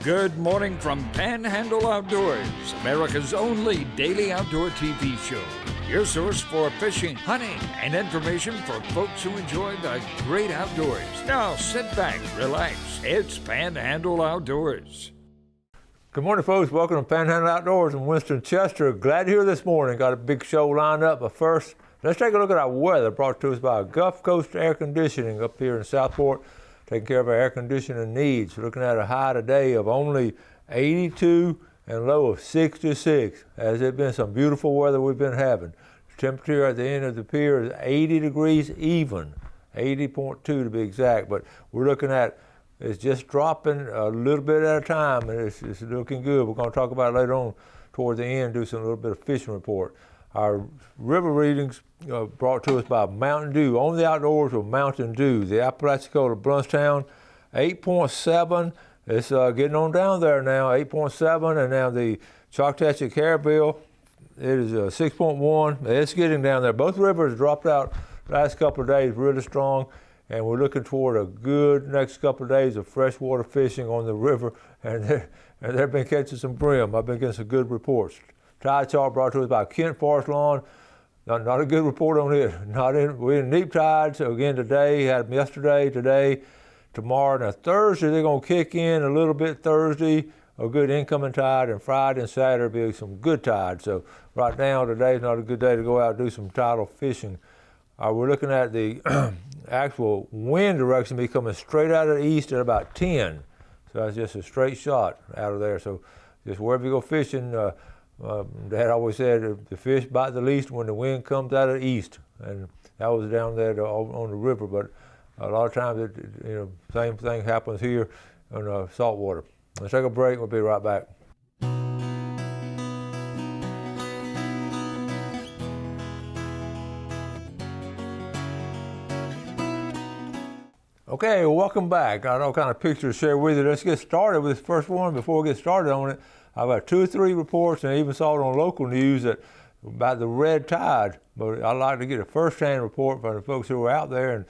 Good morning from Panhandle Outdoors, America's only daily outdoor TV show. Your source for fishing, hunting, and information for folks who enjoy the great outdoors. Now sit back, relax. It's Panhandle Outdoors. Good morning, folks. Welcome to Panhandle Outdoors in Winston, Chester. Glad you're here this morning. Got a big show lined up. But first, let's take a look at our weather brought to us by Gulf Coast Air Conditioning up here in Southport, taking care of our air conditioning needs. We're looking at a high today of only 82 and a low of 66. Has it been some beautiful weather we've been having? The temperature at the end of the pier is 80 degrees even, 80.2 to be exact. But we're looking at it's just dropping a little bit at a time, and it's looking good. We're going to talk about it later on toward the end, do some little bit of fishing report. Our river readings brought to us by Mountain Dew, on the outdoors with Mountain Dew. The Apalachicola Bluntstown, 8.7. It's getting on down there now, 8.7. And now the Choctawhatchee Caryville, it is 6.1. It's getting down there. Both rivers dropped out last couple of days really strong, and we're looking toward a good next couple of days of freshwater fishing on the river, and they've been catching some brim. I've been getting some good reports. Tide chart brought to us by Kent Forest Lawn. Not a good report on it. We're in deep tides again today. Had them yesterday, today, tomorrow. Now Thursday they're going to kick in a little bit. Thursday, a good incoming tide, and Friday and Saturday will be some good tide. So right now today is not a good day to go out and do some tidal fishing. We're looking at the actual wind direction be coming straight out of the east at about 10. So that's just a straight shot out of there. So just wherever you go fishing, Dad always said the fish bite the least when the wind comes out of the east, and that was down there on the river. But a lot of times, same thing happens here on saltwater. Let's take a break. We'll be right back. Okay, well, welcome back. I got all kind of pictures to share with you. Let's get started with this first one. Before we get started on it, I've got 2 or 3 reports, and I even saw it on local news about the red tide. But I'd like to get a first-hand report from the folks who were out there. And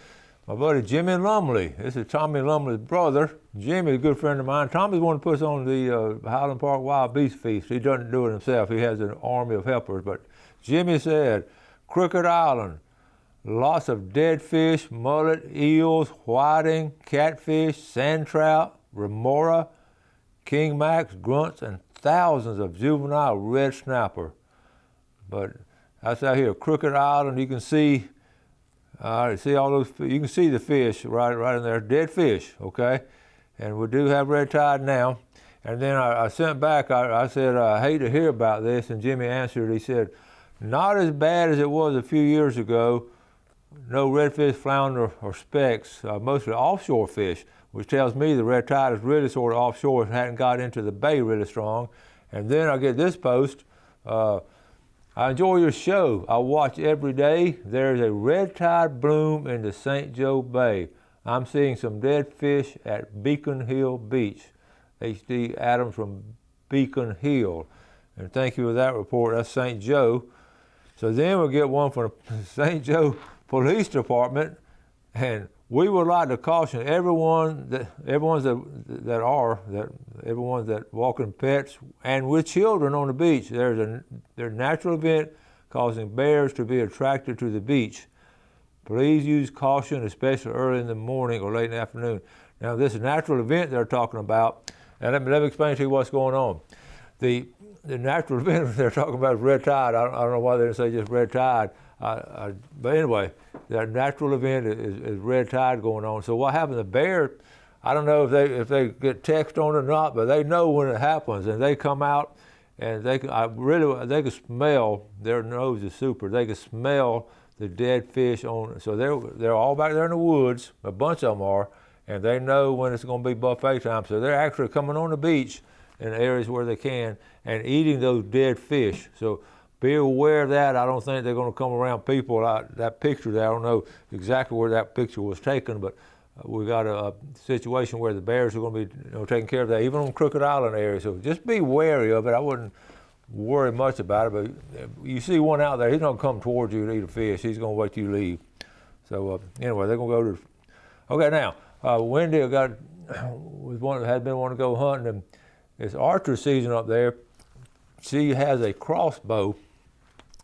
my buddy Jimmy Lumley, this is Tommy Lumley's brother. Jimmy's a good friend of mine. Tommy's the one who puts on the Highland Park Wild Beast Feast. He doesn't do it himself. He has an army of helpers. But Jimmy said, Crooked Island, lots of dead fish, mullet, eels, whiting, catfish, sand trout, remora, king max, grunts, and thousands of juvenile red snapper. But that's out here, Crooked Island. You can see all those. You can see the fish right in there, dead fish. Okay, and we do have red tide now. And then I sent back. I said I hate to hear about this, and Jimmy answered. He said, not as bad as it was a few years ago. No redfish, flounder, or specks. Mostly offshore fish, which tells me the red tide is really sort of offshore and hadn't got into the bay really strong. And then I get this post. I enjoy your show. I watch every day. There's a red tide bloom in the St. Joe Bay. I'm seeing some dead fish at Beacon Hill Beach. H.D. Adams from Beacon Hill. And thank you for that report. That's St. Joe. So then we'll get one from the St. Joe Police Department, and we would like to caution everyone that walking pets and with children on the beach. There's a natural event causing bears to be attracted to the beach. Please use caution, especially early in the morning or late in the afternoon. Now, this natural event they're talking about, and let me explain to you what's going on. The natural event they're talking about is red tide. I don't know why they didn't say just red tide. But anyway, that natural event is red tide going on. So what happened? The bear, I don't know if they get text on it or not, but they know when it happens, and they come out, and they can smell. Their nose is super. They can smell the dead fish on. So they're all back there in the woods. A bunch of them are, and they know when it's going to be buffet time. So they're actually coming on the beach in areas where they can and eating those dead fish. So be aware of that. I don't think they're going to come around people. That picture there, I don't know exactly where that picture was taken, but we got a situation where the bears are going to be taking care of that, even on Crooked Island area. So just be wary of it. I wouldn't worry much about it, but you see one out there, he's not going to come towards you to eat a fish. He's going to wait till you leave. So anyway, they're going to go to. Okay, now Wendy got had been wanting to go hunting, and it's archery season up there. She has a crossbow.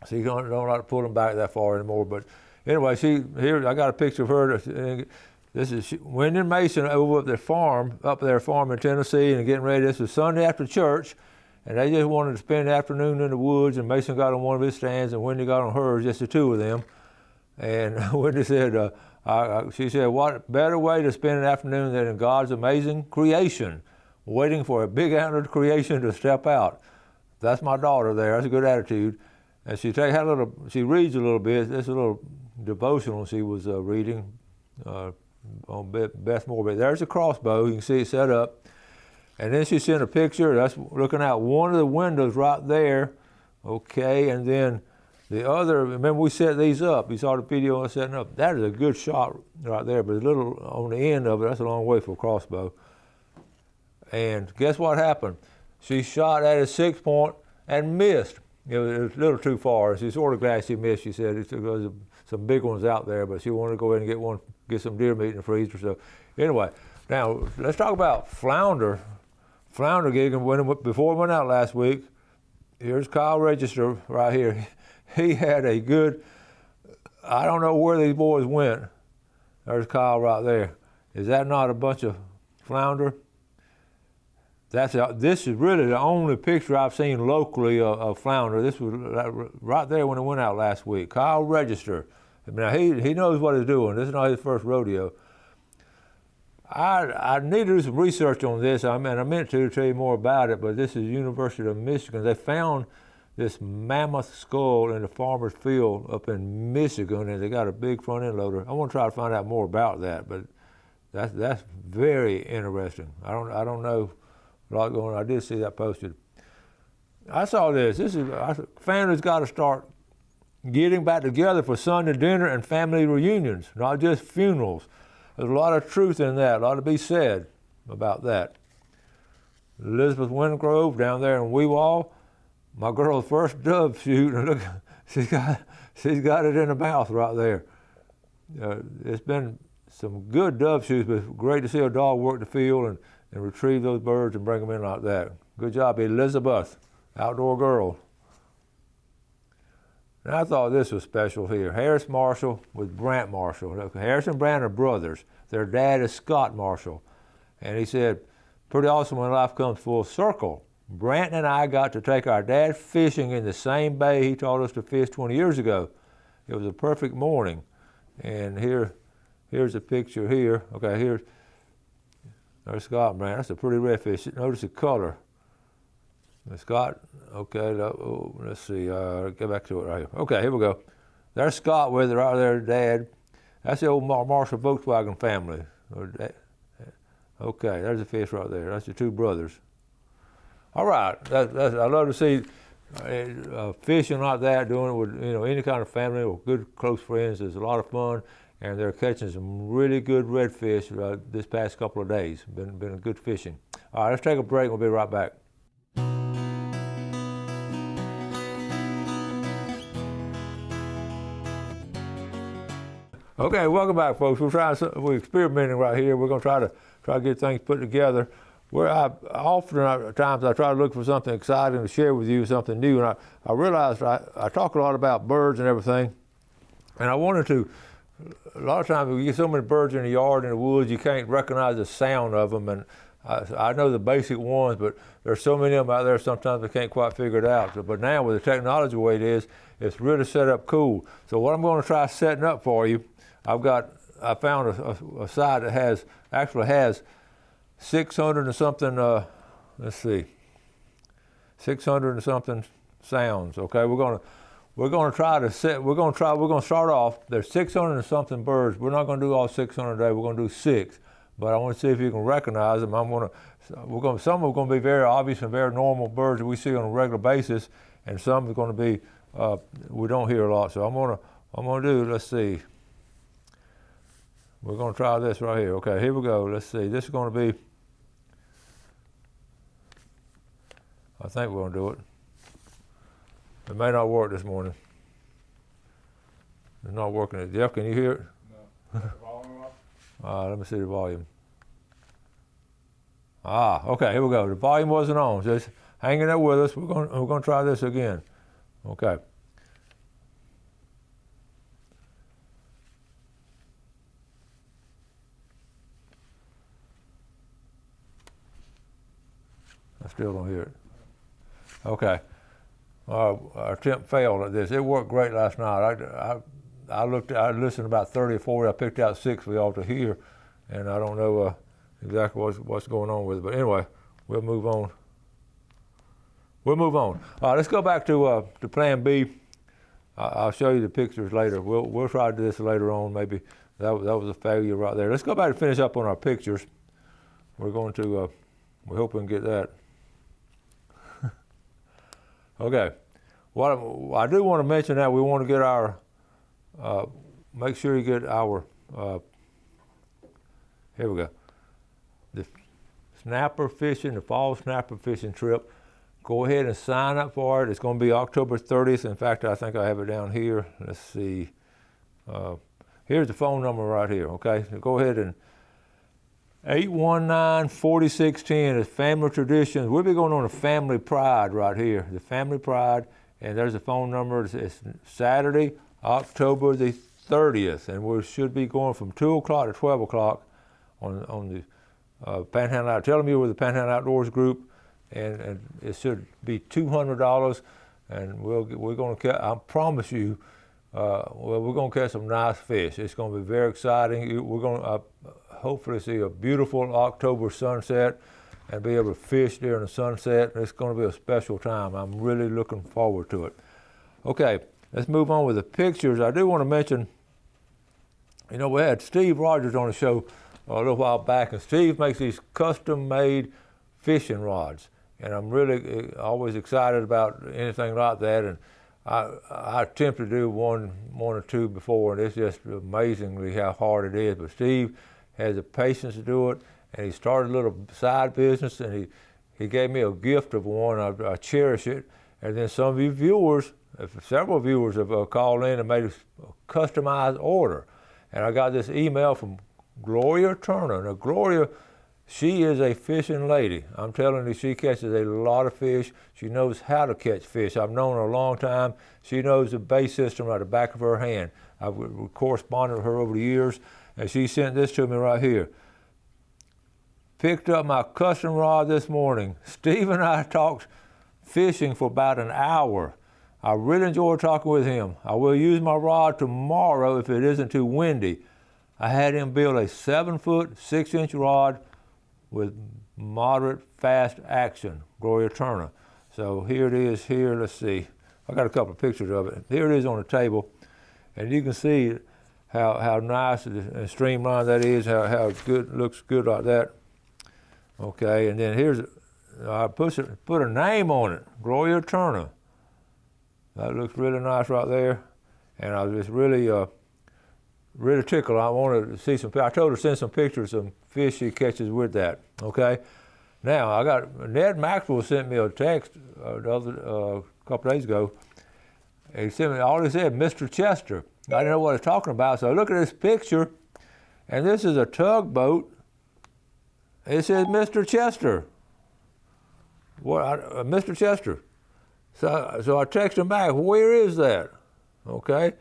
She don't like to pull them back that far anymore. But anyway, here I got a picture of her. This is Wendy and Mason over at their farm in Tennessee, and getting ready. This was Sunday after church, and they just wanted to spend the afternoon in the woods. And Mason got on one of his stands, and Wendy got on hers, just the two of them. And Wendy said, she said, what better way to spend an afternoon than in God's amazing creation, waiting for a big antlered creation to step out. That's my daughter there. That's a good attitude. And she reads a little bit. There's a little devotional she was reading on Beth Moore. There's a crossbow. You can see it set up. And then she sent a picture. That's looking out one of the windows right there. Okay, and then the other, remember we set these up. You saw the video of setting up. That is a good shot right there, but a little on the end of it, that's a long way for a crossbow. And guess what happened? She shot at a 6-point and missed. It was a little too far. She's sort of glad she missed. She said there was some big ones out there, but she wanted to go ahead and get some deer meat in the freezer. So anyway, now let's talk about flounder gigging. Before we went out last week, here's Kyle Register right here. He had a good, I don't know where these boys went. There's Kyle right there. Is that not a bunch of flounder? This is really the only picture I've seen locally of flounder. This was right there when it went out last week. Kyle Register. Now he knows what he's doing. This is not his first rodeo. I need to do some research on this. I meant to tell you more about it, but this is University of Michigan. They found this mammoth skull in the farmer's field up in Michigan, and they got a big front end loader. I want to try to find out more about that, but that's very interesting. I don't know a lot going on. I did see that posted. I saw this. Families got to start getting back together for Sunday dinner and family reunions, not just funerals. There's a lot of truth in that, a lot to be said about that. Elizabeth Wingrove down there in Weewall, my girl's first dove shoot, and look, she's got it in the mouth right there. It's been some good dove shoots, but it's great to see a dog work the field and retrieve those birds and bring them in like that. Good job, Elizabeth, outdoor girl. And I thought this was special here. Harris Marshall with Brant Marshall. Look, Harris and Brant are brothers. Their dad is Scott Marshall. And he said, pretty awesome when life comes full circle. Brant and I got to take our dad fishing in the same bay he taught us to fish 20 years ago. It was a perfect morning. And here's a picture here. Okay, there's Scott and Brant. That's a pretty redfish. Notice the color. Scott, okay, let's see, get back to it right here. Okay, here we go. There's Scott with it right there, Dad. That's the old Marshall Volkswagen family. Okay, there's a fish right there. That's the two brothers. All right, I love to see fishing like that, doing it with any kind of family or good close friends. It's a lot of fun, and they're catching some really good redfish this past couple of days. Been a good fishing. All right, let's take a break. We'll be right back. Okay, welcome back, folks. We're experimenting right here. We're going to try to get things put together. Oftentimes I try to look for something exciting to share with you, something new. And I realized I talk a lot about birds and everything, and I wanted to. A lot of times we get so many birds in the yard, in the woods, you can't recognize the sound of them. And I know the basic ones, but there's so many of them out there. Sometimes I can't quite figure it out. But now with the technology the way it is, it's really set up cool. So what I'm going to try setting up for you. I found a site that actually has 600 and something, 600 and something sounds. Okay, we're going to start off. There's 600 and something birds. We're not going to do all 600 today. We're going to do 6, but I want to see if you can recognize them. Some are going to be very obvious and very normal birds that we see on a regular basis, and some are going to be we don't hear a lot. So I'm going to do. Let's see. We're going to try this right here. Okay, here we go. Let's see. This is going to be, I think we're going to do it. It may not work this morning. It's not working. Jeff, can you hear it? No. Volume up? Let me see the volume. Okay, here we go. The volume wasn't on. Just hanging there with us. We're going to try this again. Okay. I still don't hear it. Okay. Our attempt failed at this. It worked great last night. I listened to about 30 or 40. I picked out 6 for y'all to hear, and I don't know exactly what's going on with it. But anyway, we'll move on. All right, let's go back to Plan B. I'll show you the pictures later. We'll try to do this later on. Maybe that was a failure right there. Let's go back and finish up on our pictures. We're going to. We hope we can get that. Okay. I do want to mention that we want to get our. Make sure you get our. Here we go. The snapper fishing, the fall snapper fishing trip. Go ahead and sign up for it. It's going to be October 30th. In fact, I think I have it down here. Let's see. Here's the phone number right here, okay? So go ahead and 819-4610 is Family Traditions. We'll be going on a Family Pride right here, the Family Pride, and there's the phone number. It's Saturday, October the 30th, and we should be going from 2 o'clock to 12 o'clock on the Panhandle Outdoors. Tell them you're with the Panhandle Outdoors group, and it should be $200, and we're going to, I promise you, we're going to catch some nice fish. It's going to be very exciting. We're going to hopefully see a beautiful October sunset and be able to fish during the sunset. It's going to be a special time. I'm really looking forward to it. Okay, let's move on with the pictures. I do want to mention, you know, we had Steve Rogers on the show a little while back, and Steve makes these custom-made fishing rods, and I'm really always excited about anything like that. And I attempted to do one or two before, and it's just amazingly how hard it is. But Steve has the patience to do it, and he started a little side business, and he gave me a gift of one. I cherish it. And then some of you viewers, several viewers have called in and made a customized order. And I got this email from Gloria Turner. Now, Gloria, she is a fishing lady. I'm telling you, she catches a lot of fish. She knows how to catch fish. I've known her a long time. She knows the bait system at the back of her hand. I've corresponded with her over the years, and she sent this to me right here. Picked up my custom rod this morning. Steve and I talked fishing for about an hour. I really enjoyed talking with him. I will use my rod tomorrow if it isn't too windy. I had him build a 7-foot, 6-inch rod with moderate fast action, Gloria Turner. So here it is here, let's see. I got a couple of pictures of it. Here it is on the table, and you can see how nice and streamlined that is, how good, looks good like that. Okay, and then here's, I put a name on it, Gloria Turner. That looks really nice right there. And I was just really tickled. I wanted to see some, I told her to send some pictures of some fish she catches with that, okay? Now, I got, Ned Maxwell sent me a text a couple days ago. He sent me, all he said, Mr. Chester. I didn't know what he was talking about, so I look at this picture, and this is a tugboat. It says Mr. Chester. Mr. Chester. So I texted him back, where is that? Okay,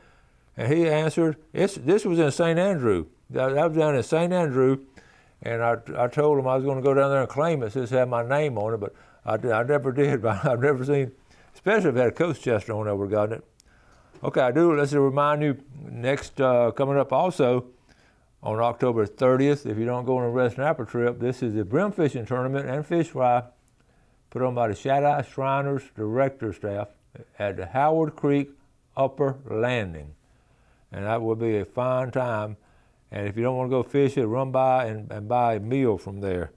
and he answered, this was in St. Andrew. That was down in St. Andrew, and I told him I was going to go down there and claim it since it had my name on it, but I never did. I've never seen, especially if it had a Coast Chester on it, I would have gotten it. Okay, I do. Let's remind you, next coming up also on October 30th, if you don't go on a red snapper trip, this is the brim fishing tournament and fish fry put on by the Shaddai Shriners director staff at the Howard Creek Upper Landing. And that will be a fine time. And if you don't want to go fish it, run by and buy a meal from there.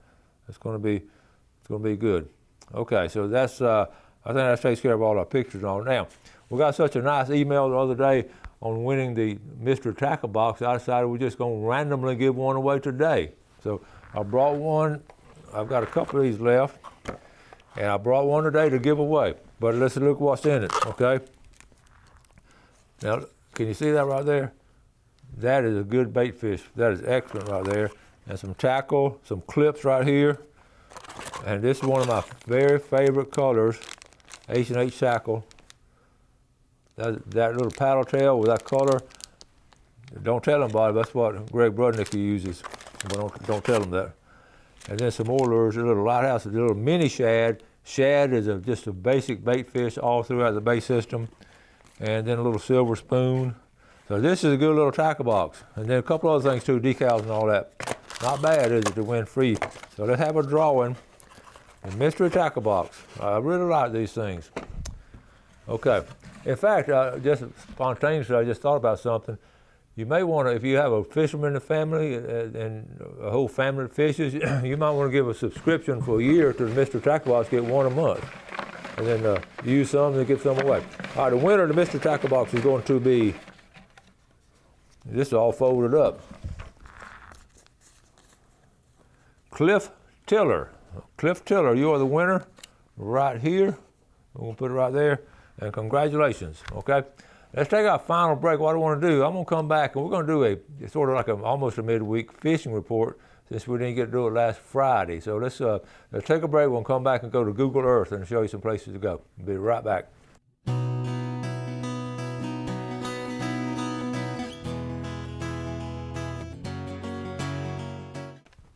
It's going to be good. Okay, so that's I think that takes care of all our pictures on. Now, we got such a nice email the other day on winning the Mr. Tackle Box. I decided we're just going to randomly give one away today. So I brought one. I've got a couple of these left, and I brought one today to give away. But let's look what's in it, okay? Now, can you see that right there? That is a good bait fish. That is excellent right there. And some tackle, some clips right here. And this is one of my very favorite colors, H&H Shackle. That little paddle tail with that color, don't tell them about it, that's what Greg Brudnick uses. But don't tell them that. And then some more lures, a little lighthouse, a little mini shad. Shad is just a basic bait fish all throughout the bait system. And then a little silver spoon. So this is a good little tackle box. And then a couple other things too, decals and all that. Not bad, is it, to win free. So let's have a drawing. The mystery tackle box. I really like these things. Okay. In fact, just spontaneously, I just thought about something. You may want to, if you have a fisherman in the family and a whole family that fishes, you might want to give a subscription for a year to the mystery tackle box, get one a month. And then use some and give some away. All right, the winner of the mystery tackle box is going to be, this is all folded up, Cliff Tiller. Cliff Tiller, you are the winner right here. We're going to put it right there. And congratulations, okay? Let's take our final break. What I want to do, I'm going to come back and we're going to do a sort of like almost a midweek fishing report since we didn't get to do it last Friday. So let's take a break. We'll come back and go to Google Earth and show you some places to go. We'll be right back.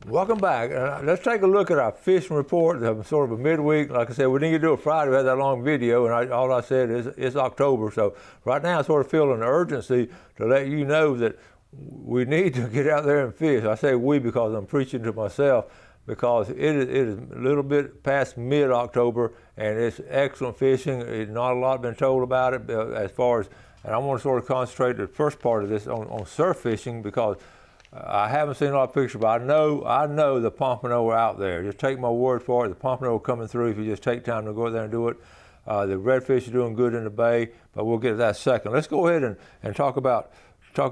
Welcome back. Let's take a look at our fishing report, sort of a midweek. Like I said, we didn't get to do it Friday. We had that long video, and all I said is it's October. So right now I sort of feel an urgency to let you know that we need to get out there and fish. I say we because I'm preaching to myself, because it is a little bit past mid-October, and it's excellent fishing. Not a lot been told about it as far as, and I want to sort of concentrate the first part of this on surf fishing, because I haven't seen a lot of pictures, but I know the pompano are out there. Just take my word for it. The pompano are coming through if you just take time to go out there and do it. The redfish are doing good in the bay, but we'll get to that in a second. Let's go ahead and talk about let's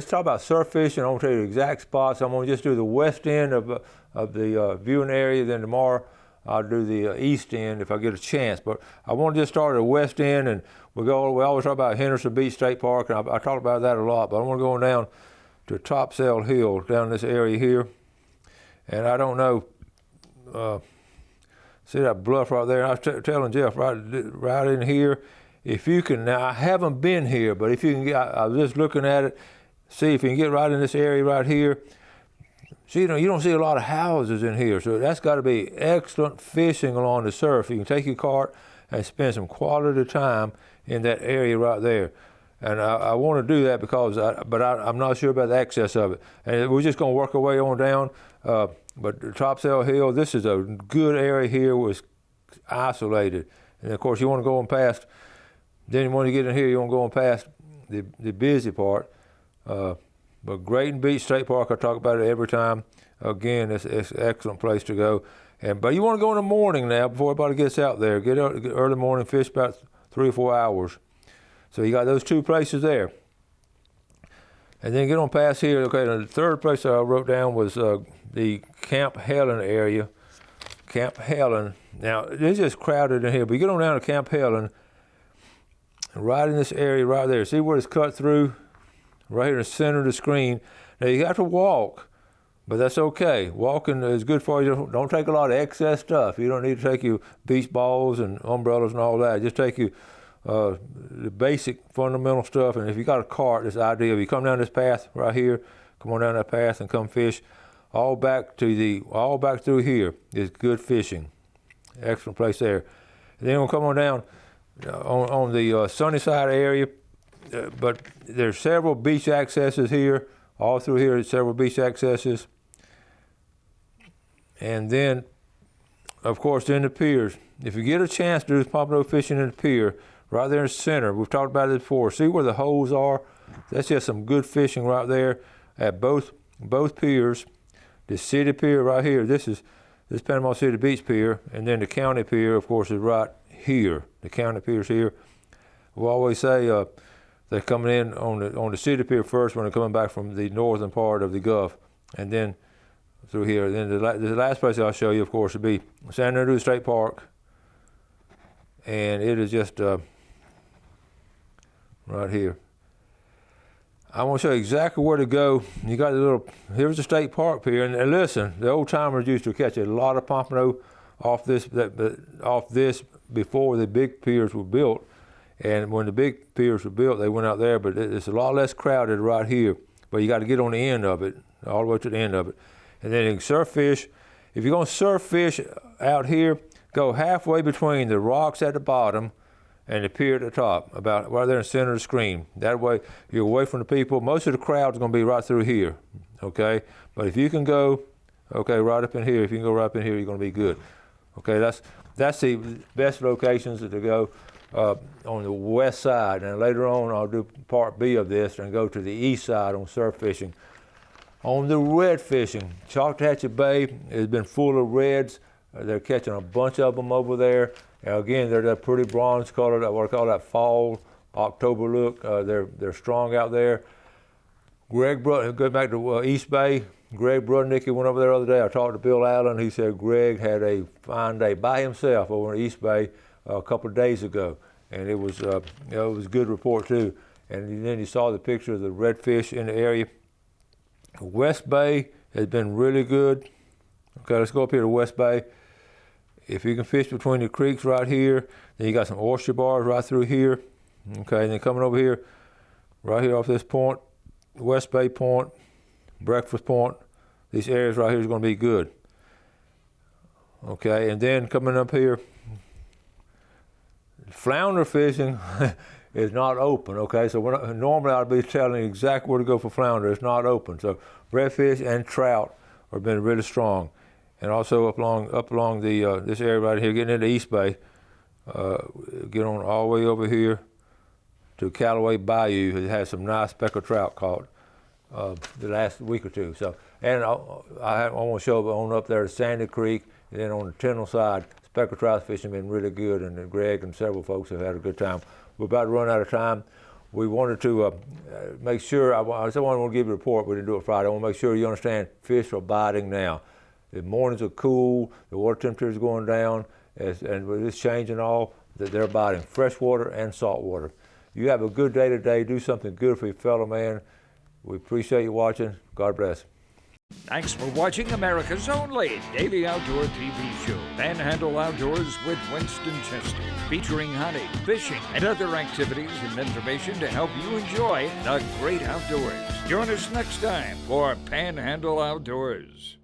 talk about surf fishing. I'm going to tell you the exact spots. I'm going to just do the west end of the viewing area. Then tomorrow I'll do the east end if I get a chance. But I want to just start at the west end, and we always talk about Henderson Beach State Park, and I talk about that a lot. But I want to go on down to Topsail Hill, down this area here. And I don't know, see that bluff right there? I was telling Jeff right in here, if you can, now I haven't been here, but if you can get, I was just looking at it, see if you can get right in this area right here. See, you don't see a lot of houses in here, so that's got to be excellent fishing along the surf. You can take your cart and spend some quality time in that area right there. And I want to do that because, I'm not sure about the access of it. And we're just going to work our way on down. But Topsail Hill, this is a good area here where it's isolated. And of course, you want to go on past, then when you get in here, you want to go on past the busy part. But Grayton Beach State Park, I talk about it every time. Again, it's an excellent place to go. But you want to go in the morning now before everybody gets out there. Get early morning, fish about 3 or 4 hours. So you got those two places there. And then get on past here. Okay, the third place that I wrote down was the Camp Helen area. Camp Helen. Now, it's just crowded in here, but you get on down to Camp Helen, right in this area right there. See where it's cut through? Right here in the center of the screen. Now, you have to walk, but that's okay. Walking is good for you. Don't take a lot of excess stuff. You don't need to take your beach balls and umbrellas and all that. Just take you the basic fundamental stuff. And if you got a cart, it's ideal. You come down this path right here, come on down that path and come fish. All back through here is good fishing. Excellent place there. And then we'll come on down on the Sunnyside area. But there's several beach accesses here. All through here, there's several beach accesses. And then, of course, in the piers. If you get a chance to do this pompano fishing in the pier, right there in the center, we've talked about it before. See where the holes are? That's just some good fishing right there at both piers. The city pier right here, this Panama City Beach Pier, and then the county pier, of course, is right here. The county pier's here. We always say they're coming in on the city pier first when they're coming back from the northern part of the Gulf, and then through here. Then the last place I'll show you, of course, would be San Andreas State Park, and it is just right here. I want to show you exactly where to go. You got here's the state park pier, and listen, the old timers used to catch a lot of pompano off this before the big piers were built. And when the big piers were built, they went out there, but it's a lot less crowded right here. But you got to get on the end of it, all the way to the end of it. And then you can surf fish. If you're going to surf fish out here, go halfway between the rocks at the bottom and the pier at the top, about right there in the center of the screen. That way you're away from the people. Most of the crowd's going to be right through here, okay? But if you can go, okay, right up in here, if you can go right up in here, you're going to be good. Okay, that's the best locations to go on the west side. And later on, I'll do part B of this and go to the east side on surf fishing. On the red fishing, Choctawhatchee Bay has been full of reds. They're catching a bunch of them over there. And again, they're that pretty bronze color, what I call that fall October look. They're strong out there. Greg, go back to East Bay. Greg Brudnicki went over there the other day. I talked to Bill Allen. He said Greg had a fine day by himself over in East Bay a couple of days ago, and it was a good report too. And then you saw the picture of the redfish in the area. West Bay has been really good. Okay, let's go up here to West Bay. If you can fish between the creeks right here, then you got some oyster bars right through here. Okay, and then coming over here, right here off this point, West Bay Point, Breakfast Point, these areas right here is going to be good. Okay, and then coming up here, flounder fishing is not open, okay? So normally I'd be telling you exactly where to go for flounder. It's not open. So redfish and trout have been really strong. And also up along the this area right here, getting into East Bay, get on all the way over here to Callaway Bayou. It has some nice speckled trout caught the last week or two. So, and I want to show on up there to Sandy Creek, and then on the Tyndall side, speckled trout fishing been really good, and Greg and several folks have had a good time. We're about to run out of time. We wanted to make sure, I want to give you a report. We didn't do it Friday. I want to make sure you understand fish are biting now. The mornings are cool, the water temperature is going down, and with this changing all, that they're biting freshwater and saltwater. You have a good day today. Do something good for your fellow man. We appreciate you watching. God bless. Thanks for watching America's only daily outdoor TV show, Panhandle Outdoors with Winston Chester, featuring hunting, fishing, and other activities and information to help you enjoy the great outdoors. Join us next time for Panhandle Outdoors.